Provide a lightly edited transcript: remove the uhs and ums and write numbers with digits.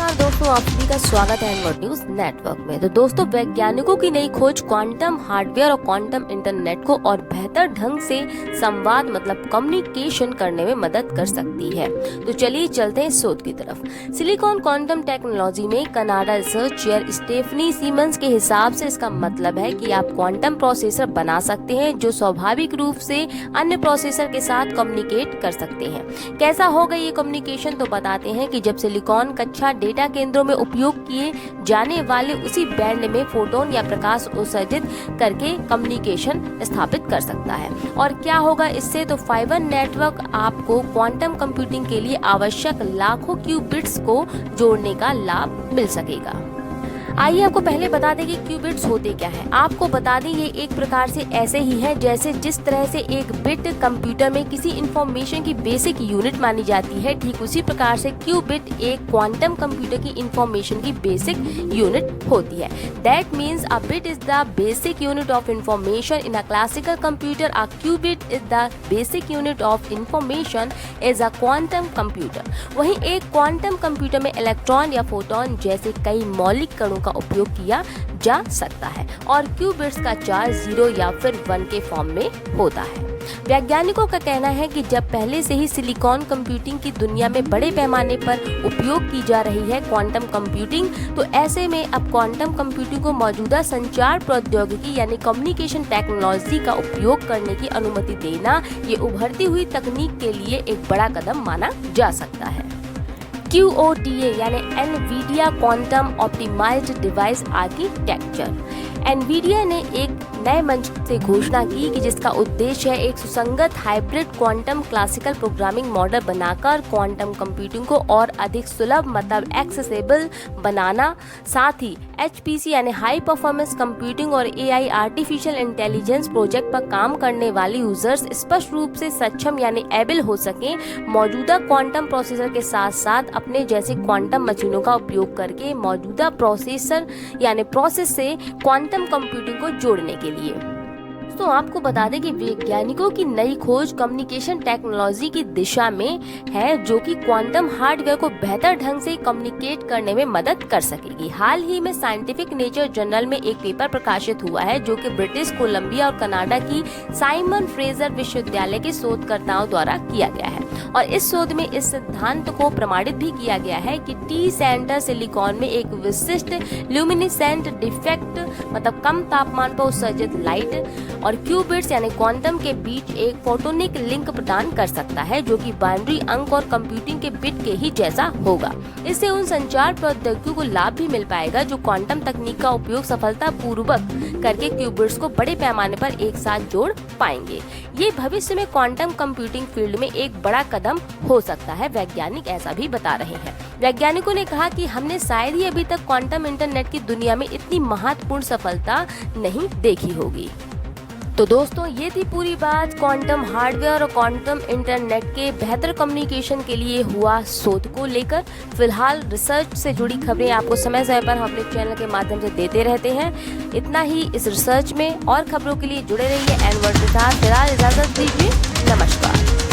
नमस्कार दोस्तों, आप सभी का स्वागत है एनवर्ड न्यूज नेटवर्क में। तो दोस्तों, वैज्ञानिकों की नई खोज क्वांटम हार्डवेयर और क्वांटम इंटरनेट को और बेहतर ढंग से संवाद मतलब कम्युनिकेशन करने में मदद कर सकती है। तो चलिए चलते हैं इस शोध की तरफ। सिलिकॉन क्वांटम टेक्नोलॉजी में Canada research chair Stephanie Simmons के हिसाब से इसका मतलब है कि आप क्वांटम प्रोसेसर बना सकते हैं जो स्वाभाविक रूप से अन्य प्रोसेसर के साथ कम्युनिकेट कर सकते हैं। कैसा होगा ये कम्युनिकेशन, तो बताते हैं कि जब सिलिकॉन कक्षा डेटा केंद्रों में उपयोग किए जाने वाले उसी बैंड में फोटोन या प्रकाश उत्सर्जित करके कम्युनिकेशन स्थापित कर सकता है। और क्या होगा इससे, तो फाइबर नेटवर्क आपको क्वांटम कंप्यूटिंग के लिए आवश्यक लाखों क्यूबिट्स को जोड़ने का लाभ मिल सकेगा। आइए आपको पहले बता दें कि क्यूबिट्स होते क्या है। आपको बता दें ये एक प्रकार से ऐसे ही है जैसे जिस तरह से एक बिट कंप्यूटर में किसी इंफॉर्मेशन की बेसिक यूनिट मानी जाती है, ठीक उसी प्रकार से क्यूबिट एक क्वांटम कंप्यूटर की इंफॉर्मेशन की बेसिक यूनिट होती है। That means a bit is the basic unit of information in a classical computer. A qubit is the basic unit of information is a quantum computer. वहीं एक quantum computer में electron या photon जैसे कई मौलिक कणों का उपयोग किया जा सकता है और क्यूबिट्स का चार्ज 0 या फिर 1 के फॉर्म में होता है। वैज्ञानिकों का कहना है कि जब पहले से ही सिलिकॉन कंप्यूटिंग की दुनिया में बड़े पैमाने पर उपयोग की जा रही है क्वांटम कंप्यूटिंग, तो ऐसे में अब क्वांटम कंप्यूटिंग को मौजूदा संचार प्रौद्योगिकी यानी कम्युनिकेशन टेक्नोलॉजी का उपयोग करने की अनुमति देना ये उभरती हुई तकनीक के लिए एक बड़ा कदम माना जा सकता है। QOTA यानी Nvidia quantum optimized device architecture. Nvidia ने एक नए मंच से घोषणा की कि जिसका उद्देश्य है एक सुसंगत hybrid quantum classical programming model बनाकर क्वांटम कंप्यूटिंग को और अधिक सुलभ मतलब एक्सेसिबल बनाना। साथ ही HPC यानी हाई परफॉर्मेंस कंप्यूटिंग और AI आर्टिफिशियल इंटेलिजेंस प्रोजेक्ट पर काम करने वाले यूजर्स स्पष्ट रूप से सक्षम यानी एबल हो सकें मौजूदा क्वांटम प्रोसेसर के साथ साथ अपने जैसे क्वांटम मशीनों का उपयोग करके मौजूदा प्रोसेसर यानी प्रोसेस से क्वांटम कंप्यूटिंग को जोड़ने के लिए। तो आपको बता दें कि वैज्ञानिकों की नई खोज कम्युनिकेशन टेक्नोलॉजी की दिशा में है जो कि क्वांटम हार्डवेयर को बेहतर ढंग से कम्युनिकेट करने में मदद कर सकेगी। हाल ही में साइंटिफिक नेचर जर्नल में एक पेपर प्रकाशित हुआ है जो कि ब्रिटिश कोलंबिया और कनाडा की साइमन फ्रेजर विश्वविद्यालय के शोधकर्ताओं द्वारा किया गया है और इस शोध में इस सिद्धांत को प्रमाणित भी किया गया है कि टी सेंटर सिलिकॉन में एक विशिष्ट ल्यूमिनेसेंट डिफेक्ट मतलब कम तापमान पर उत्सर्जित लाइट और क्यूबिट्स यानी क्वांटम के बीच एक फोटोनिक लिंक प्रदान कर सकता है जो कि बाइनरी अंक और कंप्यूटिंग के बिट के ही जैसा होगा। इससे उन संचार प्रौद्योगिकियों को लाभ भी मिल पाएगा जो क्वांटम तकनीक का उपयोग सफलतापूर्वक करके क्यूबिट्स को बड़े पैमाने पर एक साथ जोड़ पाएंगे। ये भविष्य में क्वांटम कंप्यूटिंग फील्ड में एक बड़ा कदम हो सकता है, वैज्ञानिक ऐसा भी बता रहे हैं। वैज्ञानिकों ने कहा कि हमने शायद ही अभी तक क्वांटम इंटरनेट की दुनिया में इतनी महत्वपूर्ण सफलता नहीं देखी होगी। तो दोस्तों, ये थी पूरी बात क्वांटम हार्डवेयर और क्वांटम इंटरनेट के बेहतर कम्युनिकेशन के लिए हुआ शोध को लेकर। फिलहाल रिसर्च से जुड़ी खबरें आपको समय समय पर हम अपने चैनल के माध्यम से देते रहते हैं। इतना ही इस रिसर्च में, और खबरों के लिए जुड़े रहिए एनवर्ड के साथ। फिलहाल इजाजत दीजिए, नमस्कार।